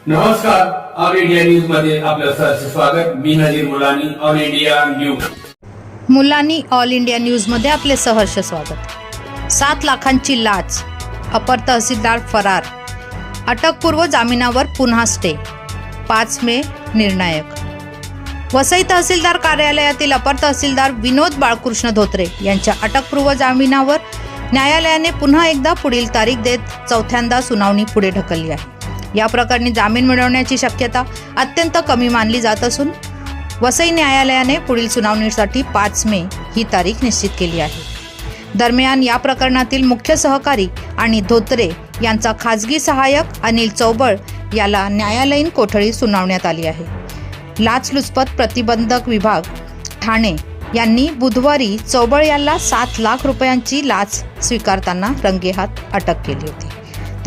नमस्कार, all India news मध्ये आपलं सहर्ष स्वागत. मी नजीर मुलानी, ऑल इंडिया न्यूज. मुलानी ऑल इंडिया न्यूजमध्ये आपले सहर्ष स्वागत. 7 लाखांची लाच, अपर तहसीलदार फरार, अटकपूर्व जामिनावर पुन्हा स्टे. 5 मे निर्णायक. वसई तहसीलदार कार्यालयातील अपर तहसीलदार विनोद बाळकृष्ण धोत्रे यांच्या अटकपूर्व जामिनावर न्यायालयाने पुन्हा एकदा पुढील तारीख देत चौथ्यांदा सुनावणी पुढे ढकलली आहे. या प्रकरणी जामीन मिळवण्याची शक्यता अत्यंत कमी मानली जात असून वसई न्यायालयाने पुढील सुनावणीसाठी 5 मे ही तारीख निश्चित केली आहे. दरम्यान या प्रकरणातील मुख्य सहकारी आणि धोत्रे यांचा खाजगी सहाय्यक अनिल चौबळ याला न्यायालयीन कोठडी सुनावण्यात आली आहे. लाचलुचपत प्रतिबंधक विभाग ठाणे यांनी बुधवारी चौबळ याला 7 लाख रुपयांची लाच स्वीकारताना रंगेहात अटक केली होती.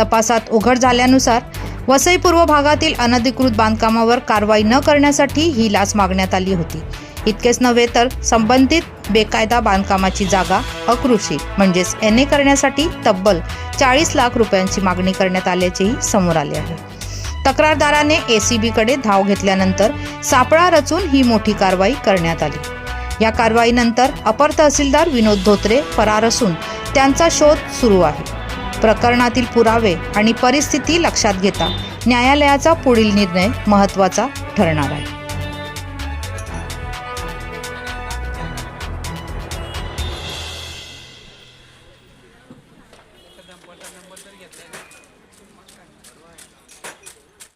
तपासात उघड झाल्यानुसार वसई पूर्व भागातील अनधिकृत बांधकामावर कारवाई न करण्यासाठी ही लाच मागण्यात आली होती. इतकेच नव्हे तर संबंधित बेकायदा बांधकामाची जागा अकृषी म्हणजेच NA करण्यासाठी तब्बल 40 लाख रुपयांची मागणी करण्यात आल्याचेही समोर आले आहे. तक्रारदाराने ACB कडे धाव घेतल्यानंतर सापळा रचून ही मोठी कारवाई करण्यात आली. या कारवाईनंतर अपर तहसीलदार विनोद धोत्रे फरार असून त्यांचा शोध सुरू आहे. प्रकरणातील पुरावे आणि परिस्थिती लक्षात घेता न्यायालयाचा पुढील निर्णय महत्त्वाचा ठरणार आहे.